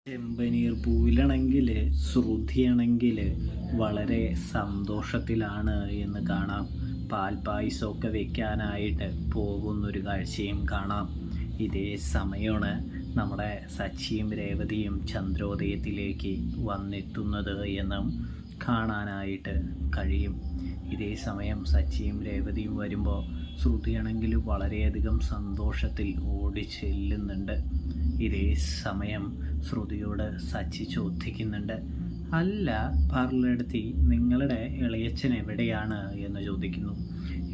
ചെമ്പനീർ പൂവിലാണെങ്കിൽ ശ്രുതിയാണെങ്കിൽ വളരെ സന്തോഷത്തിലാണ് എന്ന് കാണാം. പാൽപ്പായസമൊക്കെ വെക്കാനായിട്ട് പോകുന്നൊരു കാഴ്ചയും കാണാം. ഇതേ സമയമാണ് നമ്മുടെ സച്ചിയും രേവതിയും ചന്ദ്രോദയത്തിലേക്ക് വന്നെത്തുന്നത് എന്നും കാണാനായിട്ട് കഴിയും. ഇതേ സമയം സച്ചിയും രേവതിയും വരുമ്പോൾ ശ്രുതിയാണെങ്കിൽ വളരെയധികം സന്തോഷത്തിൽ ഓടി ചെല്ലുന്നുണ്ട്. ഇതേ സമയം ശ്രുതിയോട് സച്ചി ചോദിക്കുന്നുണ്ട്, അല്ല പാർലടുത്തി, നിങ്ങളുടെ ഇളയച്ചൻ എവിടെയാണ് എന്ന് ചോദിക്കുന്നു.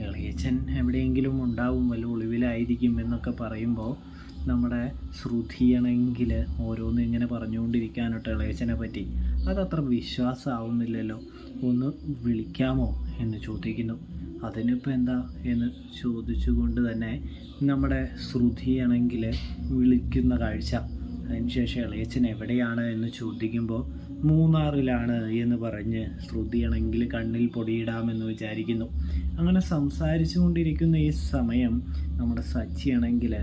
ഇളയച്ചൻ എവിടെയെങ്കിലും ഉണ്ടാവും, വല്ല ഒളിവിലായിരിക്കും എന്നൊക്കെ പറയുമ്പോൾ നമ്മുടെ ശ്രുതിയാണെങ്കിൽ ഓരോന്നും ഇങ്ങനെ പറഞ്ഞുകൊണ്ടിരിക്കാനോട്ട് ഇളയച്ചനെ പറ്റി അതത്ര വിശ്വാസമാവുന്നില്ലല്ലോ, ഒന്ന് വിളിക്കാമോ എന്ന് ചോദിക്കുന്നു. അതിനിപ്പോൾ എന്താ എന്ന് ചോദിച്ചുകൊണ്ട് തന്നെ നമ്മുടെ ശ്രുതിയാണെങ്കിൽ വിളിക്കുന്ന കാഴ്ച. അതിനുശേഷം ഇളയച്ചൻ എവിടെയാണ് എന്ന് ചോദിക്കുമ്പോൾ മൂന്നാറിലാണ് എന്ന് പറഞ്ഞ് ശ്രുതിയാണെങ്കിൽ കണ്ണിൽ പൊടിയിടാമെന്ന് വിചാരിക്കുന്നു. അങ്ങനെ സംസാരിച്ചു കൊണ്ടിരിക്കുന്ന ഈ സമയം നമ്മുടെ സച്ചിയാണെങ്കിൽ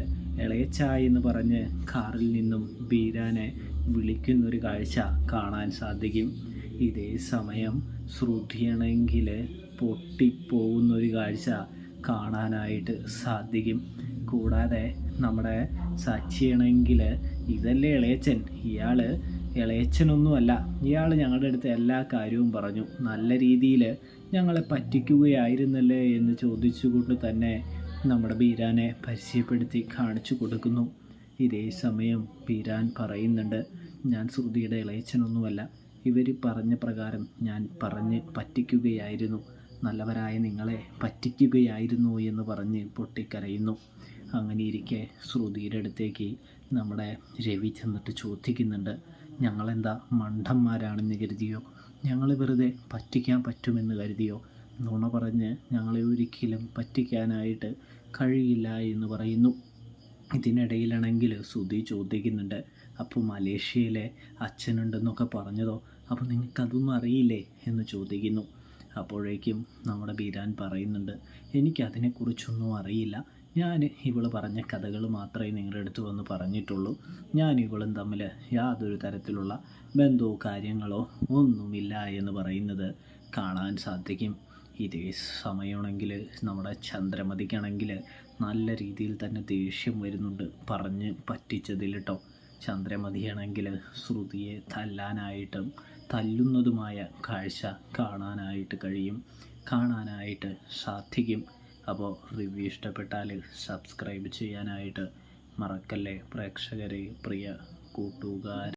ഇളയച്ച എന്ന് പറഞ്ഞ് കാറിൽ നിന്നും ബീരാനെ വിളിക്കുന്നൊരു കാഴ്ച കാണാൻ സാധിക്കും. ഇതേ സമയം ശ്രുതിയാണെങ്കിൽ പൊട്ടിപ്പോകുന്നൊരു കാഴ്ച കാണാനായിട്ട് സാധിക്കും. കൂടാതെ നമ്മുടെ സച്ചിയാണെങ്കിൽ ഇതല്ലേ ഇളയച്ചൻ, ഇയാൾ ഇളയച്ചനൊന്നുമല്ല, ഇയാൾ ഞങ്ങളുടെ അടുത്ത് എല്ലാ കാര്യവും പറഞ്ഞു, നല്ല രീതിയിൽ ഞങ്ങളെ പറ്റിക്കുകയായിരുന്നല്ലേ എന്ന് ചോദിച്ചുകൊണ്ട് തന്നെ നമ്മുടെ ബീരാനെ പരിചയപ്പെടുത്തി കാണിച്ചു കൊടുക്കുന്നു. ഇതേ സമയം ബീരാൻ പറയുന്നുണ്ട്, ഞാൻ ശ്രുതിയുടെ ഇളയച്ചനൊന്നുമല്ല, ഇവർ പറഞ്ഞ പ്രകാരം ഞാൻ പറഞ്ഞ് പറ്റിക്കുകയായിരുന്നു, നല്ലവരായ നിങ്ങളെ പറ്റിക്കുകയായിരുന്നു എന്ന് പറഞ്ഞ് പൊട്ടിക്കരയുന്നു. അങ്ങനെ ഇരിക്കെ ശ്രുതിയുടെ അടുത്തേക്ക് നമ്മുടെ രവി ചെന്നിട്ട് ചോദിക്കുന്നുണ്ട്, ഞങ്ങളെന്താ മണ്ടന്മാരാണെന്ന് കരുതിയോ, ഞങ്ങൾ വെറുതെ പറ്റിക്കാൻ പറ്റുമെന്ന് കരുതിയോ, നുണ പറഞ്ഞ് ഞങ്ങളെ ഒരിക്കലും പറ്റിക്കാനായിട്ട് കഴിയില്ല എന്ന് പറയുന്നു. ഇതിനിടയിലാണെങ്കിൽ ശ്രുതി ചോദിക്കുന്നുണ്ട്, അപ്പോൾ മലേഷ്യയിലെ അച്ഛനുണ്ടെന്നൊക്കെ പറഞ്ഞതോ, അപ്പോൾ നിങ്ങൾക്കതൊന്നും അറിയില്ലേ എന്ന് ചോദിക്കുന്നു. അപ്പോഴേക്കും നമ്മുടെ ബീരാൻ പറയുന്നുണ്ട്, എനിക്കതിനെക്കുറിച്ചൊന്നും അറിയില്ല, ഞാൻ ഇവൾ പറഞ്ഞ കഥകൾ മാത്രമേ നിങ്ങളുടെ അടുത്ത് വന്ന് പറഞ്ഞിട്ടുള്ളൂ, ഞാൻ ഇവളും തമ്മിൽ യാതൊരു തരത്തിലുള്ള ബന്ധമോ കാര്യങ്ങളോ ഒന്നുമില്ല എന്ന് പറയുന്നത് കാണാൻ സാധിക്കും. ഇതേ സമയമാണെങ്കിൽ നമ്മുടെ ചന്ദ്രമതിക്കാണെങ്കിൽ നല്ല രീതിയിൽ തന്നെ ദേഷ്യം വരുന്നുണ്ട് പറഞ്ഞ് പറ്റിച്ചതിൽ കേട്ടോ. ചന്ദ്രമതിയാണെങ്കിൽ ശ്രുതിയെ തല്ലാനായിട്ടും തല്ലുന്നതുമായ കാഴ്ച കാണാനായിട്ട് സാധിക്കും. അപ്പോൾ റിവ്യൂ ഇഷ്ടപ്പെട്ടാൽ സബ്സ്ക്രൈബ് ചെയ്യാനായിട്ട് മറക്കല്ലേ പ്രേക്ഷകരെ, പ്രിയ കൂട്ടുകാർ.